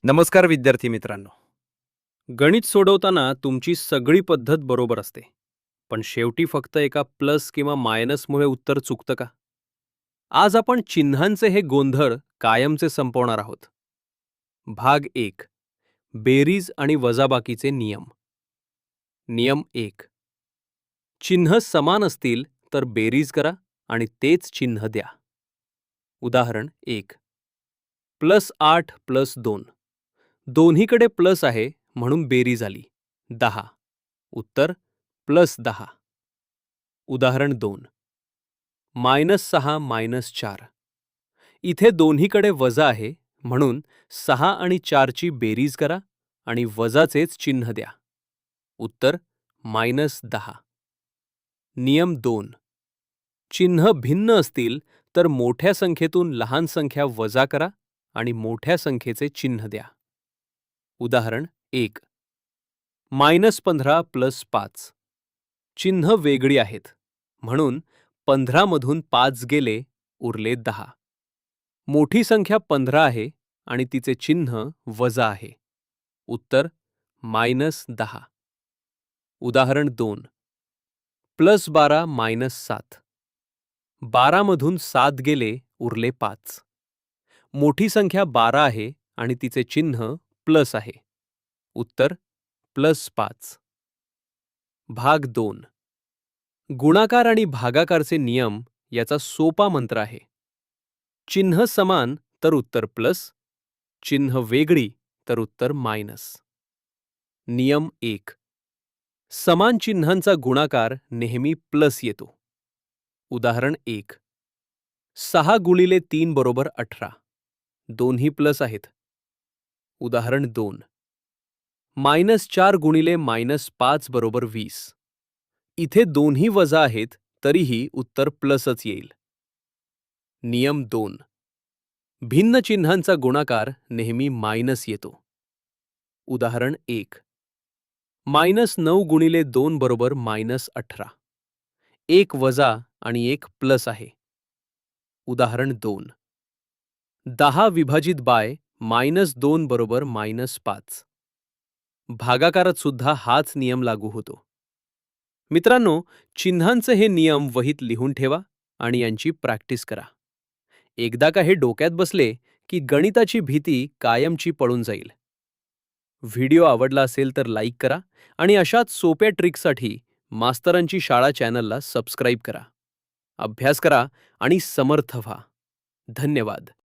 नमस्कार विद्यार्थी मित्रांनो. गणित सोडवताना तुमची सगळी पद्धत बरोबर असते, पण शेवटी फक्त एका प्लस किंवा मायनसमुळे उत्तर चुकतं का? आज आपण चिन्हांचे हे गोंधळ कायमचे संपवणार आहोत. भाग 1. बेरीज आणि वजाबाकीचे नियम. नियम 1. चिन्ह समान असतील तर बेरीज करा आणि तेच चिन्ह द्या. उदाहरण 1. +8 + 2. दोन्हीकडे प्लस आहे म्हणून बेरीज आली 10. उत्तर +10. उदाहरण 2. -6 - 4. इथे दोन्हीकडे वजा आहे म्हणून 6 आणि 4 ची बेरीज करा आणि वजाचेच चिन्ह द्या. उत्तर -10. नियम 2. चिन्ह भिन्न असतील तर मोठ्या संख्येतून लहान संख्या वजा करा आणि मोठ्या संख्येचे चिन्ह द्या. उदाहरण 1. -15 + 5. चिन्ह वेगळी आहेत म्हणून 15 मधून 5 गेले उरले 10. मोठी संख्या 15 आहे आणि तिचे चिन्ह वजा आहे. उत्तर -10. उदाहरण 2. +12 - 7. 12 मधून 7 गेले उरले 5. मोठी संख्या 12 आहे आणि तिचे चिन्ह प्लस आहे. उत्तर +5. भाग 2. गुणाकार आणि भागाकारचे नियम याचा सोपा मंत्र आहे. चिन्ह समान तर उत्तर प्लस, चिन्ह वेगळी तर उत्तर मायनस. नियम 1. समान चिन्हांचा गुणाकार नेहमी प्लस येतो. उदाहरण 1. 6 × 3 = 18. दोन्ही प्लस आहेत. उदाहरण 2. -4 × -5 = 20. इथे दोन्ही वजा आहेत तरीही उत्तर प्लसच येईल. नियम 2. भिन्न चिन्हांचा गुणाकार नेहमी मायनस येतो. उदाहरण 1. -9 × 2 = -18. एक वजा आणि एक प्लस आहे. उदाहरण 2. 10 विभाजित बाय -2 = -5. भागाकारात सुद्धा हाच नियम लागू होतो. मित्रांनो, चिन्हांचे हे नियम वहीत लिहून ठेवा आणि यांची प्रॅक्टिस करा. एकदा का हे डोक्यात बसले की गणिताची भीती कायमची पळून जाईल. व्हिडिओ आवडला असेल तर लाईक करा आणि अशाच सोप्या ट्रिक्ससाठी मास्तरांची शाळा चॅनलला सबस्क्राईब करा. अभ्यास करा आणि समर्थ व्हा. धन्यवाद.